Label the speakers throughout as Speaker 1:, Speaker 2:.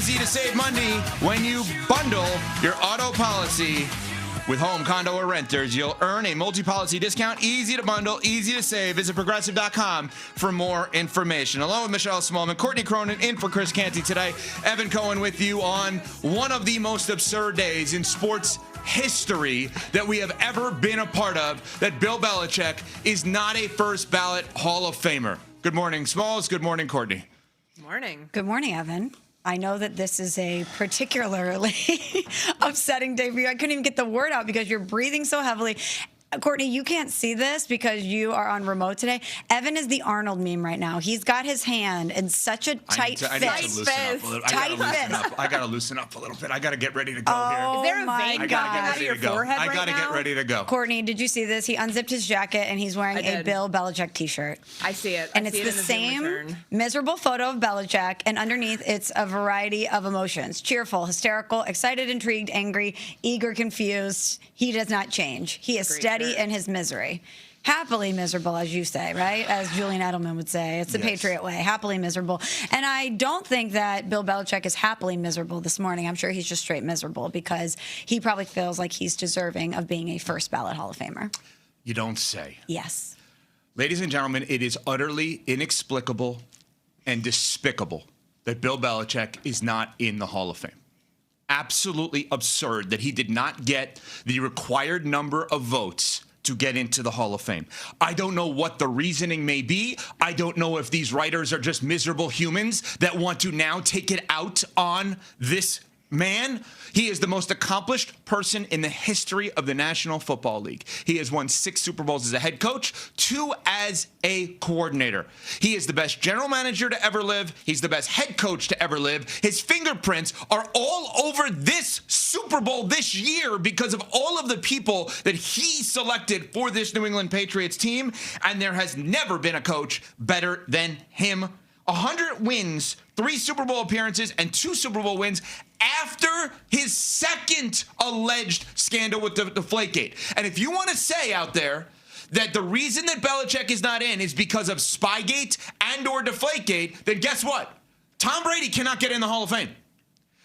Speaker 1: easy to save money when you bundle your auto policy with home, condo, or renters. You'll earn a multi-policy discount. Easy to bundle, easy to save. Visit Progressive.com for more information. Along with Michelle Smallman, Courtney Cronin in for Chris Canty today. Evan Cohen with you on one of the most absurd days in sports history that we have ever been a part of, that Bill Belichick is not a first ballot Hall of Famer. Good morning, Smalls. Good morning, Courtney.
Speaker 2: Morning.
Speaker 3: Good morning, Evan. I know that this is a particularly upsetting day for you. I couldn't even get the word out because you're breathing so heavily. Courtney, you can't see this because you are on remote today. Evan is the Arnold meme right now. He's got his hand in such a tight fist.
Speaker 1: I got to loosen up a little bit. I got to get ready to go here.
Speaker 2: Is there a vein going out of your forehead right now?
Speaker 1: I got to get ready to go.
Speaker 3: Courtney, did you see this? He unzipped his jacket and he's wearing a Bill Belichick t-shirt.
Speaker 2: I see it.
Speaker 3: And it's the same miserable photo of Belichick, and underneath it's a variety of emotions. Cheerful, hysterical, excited, intrigued, angry, eager, confused. He does not change. He is steady in his misery. Happily miserable, as you say, right? As Julian Edelman would say. It's the Patriot way. Happily miserable. And I don't think that Bill Belichick is happily miserable this morning. I'm sure he's just straight miserable because he probably feels like he's deserving of being a first ballot Hall of Famer.
Speaker 1: You don't say.
Speaker 3: Yes.
Speaker 1: Ladies and gentlemen, it is utterly inexplicable and despicable that Bill Belichick is not in the Hall of Fame. Absolutely absurd that he did not get the required number of votes to get into the Hall of Fame. I don't know what the reasoning may be. I don't know if these writers are just miserable humans that want to now take it out on this man. He is the most accomplished person in the history of the National Football League. He has won 6 Super Bowls as a head coach, 2 as a coordinator. He is the best general manager to ever live. He's the best head coach to ever live. His fingerprints are all over this Super Bowl this year because of all of the people that he selected for this New England Patriots team, and there has never been a coach better than him. 100 wins, 3 Super Bowl appearances, and 2 Super Bowl wins after his second alleged scandal with the Deflategate. And if you want to say out there that the reason that Belichick is not in is because of Spygate and or Deflategate, then guess what? Tom Brady cannot get in the Hall of Fame.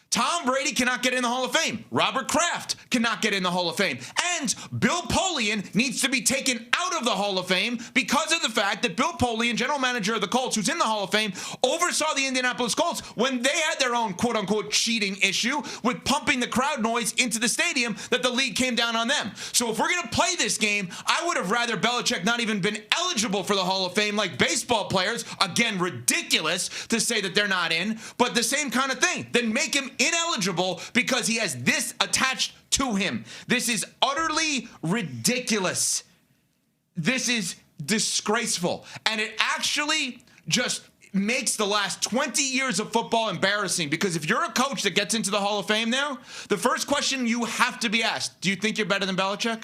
Speaker 1: Tom Brady cannot get in the Hall of Fame. Robert Kraft cannot get in the Hall of Fame. And Bill Polian needs to be taken out of the Hall of Fame because of the fact that Bill Polian, general manager of the Colts, who's in the Hall of Fame, oversaw the Indianapolis Colts when they had their own quote-unquote cheating issue with pumping the crowd noise into the stadium that the league came down on them. So if we're going to play this game, I would have rather Belichick not even been eligible for the Hall of Fame like baseball players. Again, ridiculous to say that they're not in, but the same kind of thing. Then make him ineligible because he has this attached to him. This is utterly ridiculous. This is disgraceful. And it actually just makes the last 20 years of football embarrassing, because if you're a coach that gets into the Hall of Fame now, the first question you have to be asked, do you think you're better than Belichick?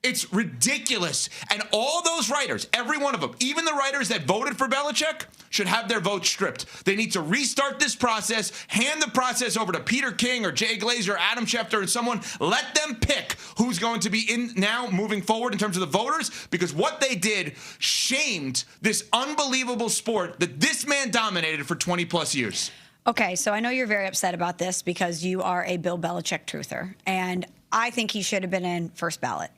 Speaker 1: It's ridiculous. And all those writers, every one of them, even the writers that voted for Belichick, should have their votes stripped. They need to restart this process, hand the process over to Peter King or Jay Glazer or Adam Schefter and someone. Let them pick who's going to be in now moving forward in terms of the voters, because what they did shamed this unbelievable sport that this man dominated for 20 plus years.
Speaker 3: Okay, so I know you're very upset about this because you are a Bill Belichick truther, and I think he should have been in first ballot.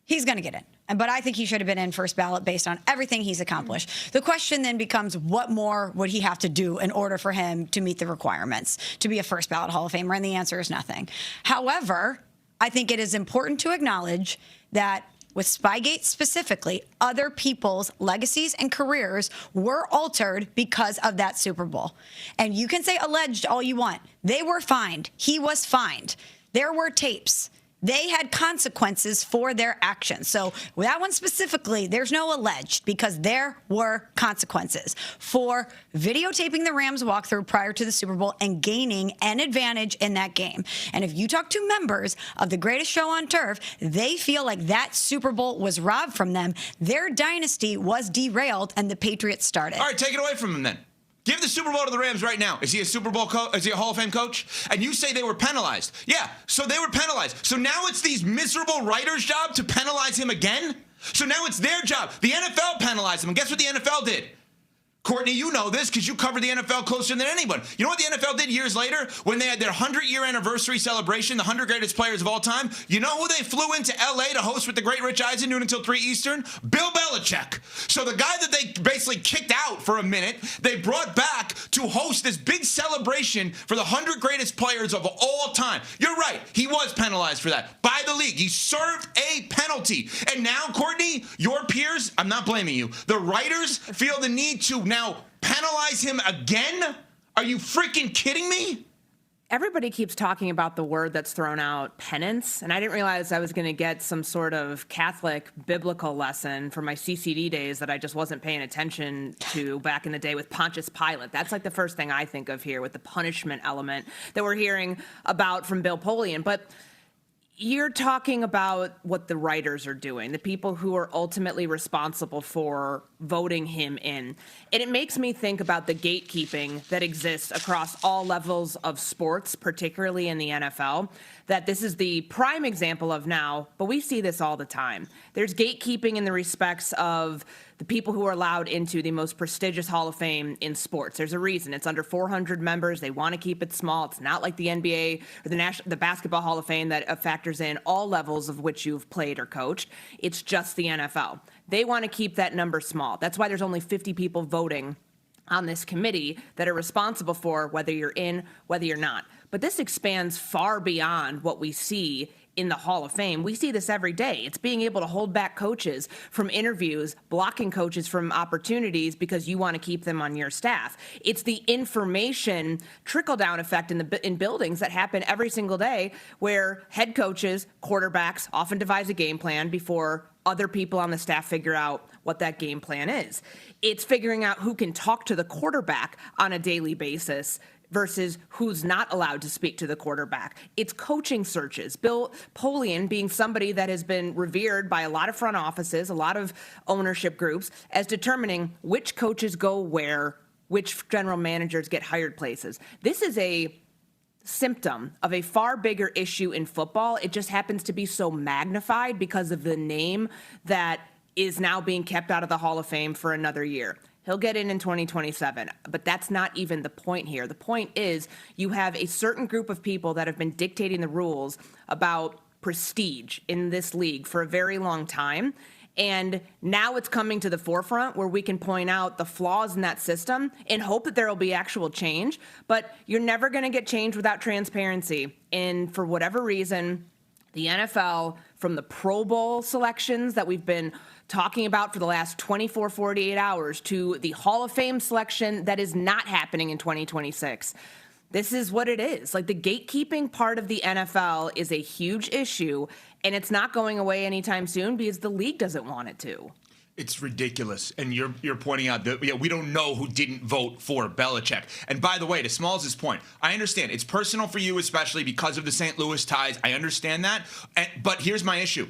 Speaker 3: He's going to get in. But I think he should have been in first ballot based on everything he's accomplished. The question then becomes, what more would he have to do in order for him to meet the requirements to be a first ballot Hall of Famer? And the answer is nothing. However, I think it is important to acknowledge that with Spygate specifically, other people's legacies and careers were altered because of that Super Bowl. And you can say alleged all you want. They were fined. He was fined. There were tapes. They had consequences for their actions. So with that one specifically, there's no alleged because there were consequences for videotaping the Rams walkthrough prior to the Super Bowl and gaining an advantage in that game. And if you talk to members of the greatest show on turf, they feel like that Super Bowl was robbed from them. Their dynasty was derailed and the Patriots started.
Speaker 1: All right, take it away from him then. Give the Super Bowl to the Rams right now. Is he a Super Bowl coach? Is he a Hall of Fame coach? And you say they were penalized. Yeah, so they were penalized. So now it's these miserable writers' job to penalize him again? So now it's their job. The NFL penalized him. And guess what the NFL did? Courtney, you know this because you covered the NFL closer than anyone. You know what the NFL did years later when they had their 100-year anniversary celebration, the 100 greatest players of all time? You know who they flew into L.A. to host with the great Rich Eisen, noon until 3 Eastern? Bill Belichick. So the guy that they basically kicked out for a minute, they brought back to host this big celebration for the 100 greatest players of all time. You're right. He was penalized for that by the league. He served a penalty. And now, Courtney, your peers, I'm not blaming you, the writers feel the need to now penalize him again? Are you freaking kidding me?
Speaker 2: Everybody keeps talking about the word that's thrown out, penance, and I didn't realize I was going to get some sort of Catholic biblical lesson from my CCD days that I just wasn't paying attention to back in the day with Pontius Pilate. That's like the first thing I think of here with the punishment element that we're hearing about from Bill Polian. But you're talking about what the writers are doing, the people who are ultimately responsible for voting him in. And it makes me think about the gatekeeping that exists across all levels of sports, particularly in the NFL, that this is the prime example of now, but we see this all the time. There's gatekeeping in the respects of the people who are allowed into the most prestigious Hall of Fame in sports. There's a reason. It's under 400 members. They want to keep it small. It's not like the NBA or the Basketball Hall of Fame that factors in all levels of which you've played or coached. It's just the NFL. They want to keep that number small. That's why there's only 50 people voting on this committee that are responsible for whether you're in, whether you're not. But this expands far beyond what we see in the Hall of Fame. We see this every day. It's being able to hold back coaches from interviews, blocking coaches from opportunities because you want to keep them on your staff. It's the information trickle-down effect in buildings that happen every single day where head coaches, quarterbacks often devise a game plan before other people on the staff figure out what that game plan is. It's figuring out who can talk to the quarterback on a daily basis versus who's not allowed to speak to the quarterback. It's coaching searches. Bill Polian being somebody that has been revered by a lot of front offices, a lot of ownership groups, as determining which coaches go where, which general managers get hired places. This is a symptom of a far bigger issue in football. It just happens to be so magnified because of the name that is now being kept out of the Hall of Fame for another year. He'll get in 2027, but that's not even the point here. The point is you have a certain group of people that have been dictating the rules about prestige in this league for a very long time. And now it's coming to the forefront where we can point out the flaws in that system and hope that there will be actual change. But you're never going to get change without transparency. And for whatever reason, the NFL, from the Pro Bowl selections that we've been talking about for the last 24, 48 hours to the Hall of Fame selection that is not happening in 2026. This is what it is. Like, the gatekeeping part of the NFL is a huge issue, and it's not going away anytime soon because the league doesn't want it to.
Speaker 1: It's ridiculous. And you're pointing out that we don't know who didn't vote for Belichick. And by the way, to Smalls' point, I understand it's personal for you, especially because of the St. Louis ties. I understand that. But here's my issue.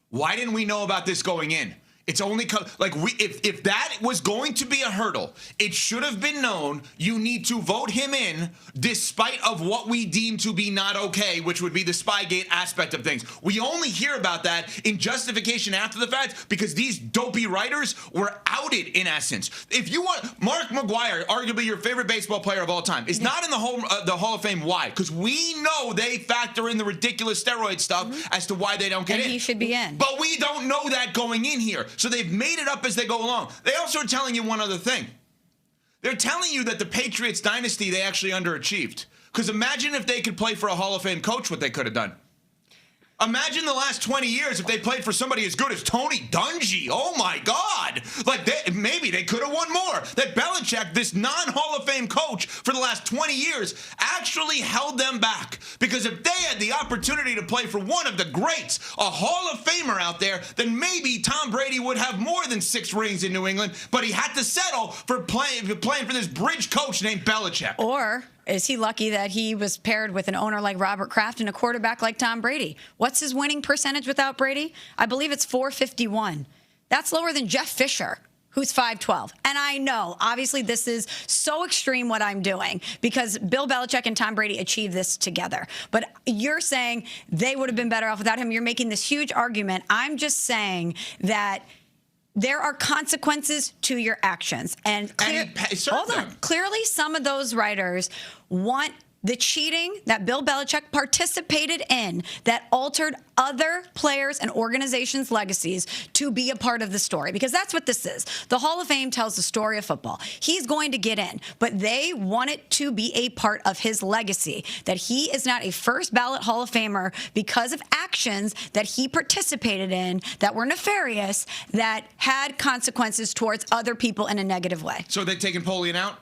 Speaker 1: Why didn't we know about this going in? It's only if that was going to be a hurdle, it should have been known you need to vote him in despite of what we deem to be not okay, which would be the Spygate aspect of things. We only hear about that in justification after the fact because these dopey writers were outed in essence. If you want, Mark McGwire, arguably your favorite baseball player of all time, is not in the Hall of Fame. Why? Because we know they factor in the ridiculous steroid stuff as to why they don't get in.
Speaker 3: And he should be in.
Speaker 1: But we don't know that going in here. So they've made it up as they go along. They also are telling you one other thing. They're telling you that the Patriots dynasty, they actually underachieved. Because imagine if they could play for a Hall of Fame coach, what they could have done. Imagine the last 20 years if they played for somebody as good as Tony Dungy. Oh, my God. Maybe they could have won more. That Belichick, this non-Hall of Fame coach for the last 20 years, actually held them back. Because if they had the opportunity to play for one of the greats, a Hall of Famer out there, then maybe Tom Brady would have more than 6 rings in New England. But he had to settle for playing for this bridge coach named Belichick.
Speaker 3: Or is he lucky that he was paired with an owner like Robert Kraft and a quarterback like Tom Brady? What's his winning percentage without Brady? I believe it's .451. That's lower than Jeff Fisher, who's .512. And I know, obviously, this is so extreme what I'm doing because Bill Belichick and Tom Brady achieved this together. But you're saying they would have been better off without him. You're making this huge argument. I'm just saying that there are consequences to your actions. And
Speaker 1: served them.
Speaker 3: Clearly, some of those writers want the cheating that Bill Belichick participated in that altered other players and organizations' legacies to be a part of the story, because that's what this is. The Hall of Fame tells the story of football. He's going to get in, but they want it to be a part of his legacy, that he is not a first ballot Hall of Famer because of actions that he participated in that were nefarious, that had consequences towards other people in a negative way.
Speaker 1: So they're taking Polian out?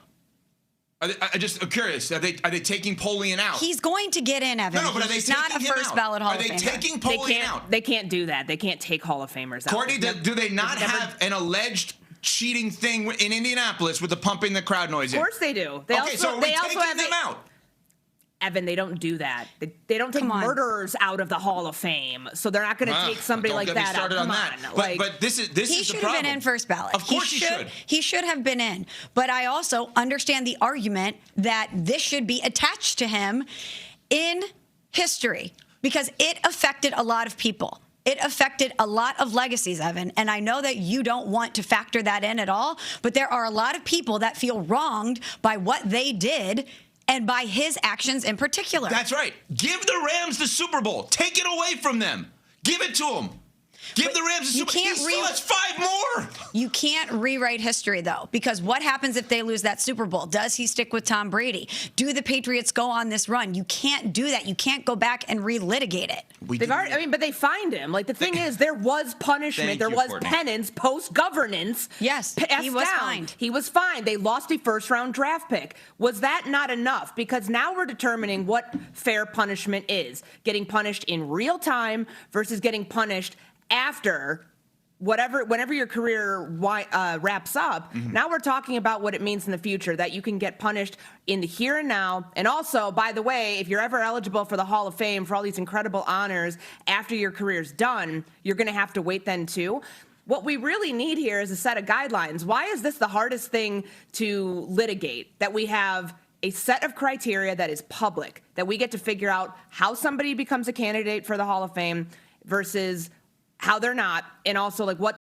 Speaker 1: I'm curious. Are they taking Polian out?
Speaker 3: He's going to get in, Evan.
Speaker 1: No, but are they taking
Speaker 3: not a
Speaker 1: him
Speaker 3: first
Speaker 1: out?
Speaker 3: ballot Hall
Speaker 1: Are
Speaker 3: of
Speaker 1: they
Speaker 3: Famer.
Speaker 1: taking Polian out?
Speaker 2: They can't do that. They can't take Hall of Famers out.
Speaker 1: Courtney, do they not have an alleged cheating thing in Indianapolis with the pumping the crowd noise in?
Speaker 2: Of course they do.
Speaker 1: So are we taking them out?
Speaker 2: Evan, they don't do that. They don't take murderers out of the Hall of Fame, so they're not going to take somebody like that out. Come on.
Speaker 1: But this is the problem.
Speaker 3: He should have been in first ballot.
Speaker 1: Of course he should.
Speaker 3: He should have been in. But I also understand the argument that this should be attached to him in history because it affected a lot of people. It affected a lot of legacies, Evan. And I know that you don't want to factor that in at all, but there are a lot of people that feel wronged by what they did and by his actions in particular.
Speaker 1: That's right. Give the Rams the Super Bowl. Take it away from them. Give it to them. Give the Rams the Super Bowl. He still has 5 more.
Speaker 3: You can't rewrite history, though, because what happens if they lose that Super Bowl? Does he stick with Tom Brady? Do the Patriots go on this run? You can't do that. You can't go back and relitigate it.
Speaker 2: But they fined him. Like, the thing is, there was punishment. There was penance, post-governance.
Speaker 3: Yes, he was fined.
Speaker 2: He was fined. They lost a first-round draft pick. Was that not enough? Because now we're determining what fair punishment is. Getting punished in real time versus getting punished after whenever your career wraps up. Now we're talking about what it means in the future, that you can get punished in the here and now. And also, by the way, if you're ever eligible for the Hall of Fame for all these incredible honors after your career's done, you're going to have to wait then too. What we really need here is a set of guidelines. Why is this the hardest thing to litigate? That we have a set of criteria that is public, that we get to figure out how somebody becomes a candidate for the Hall of Fame versus how they're not, and also like what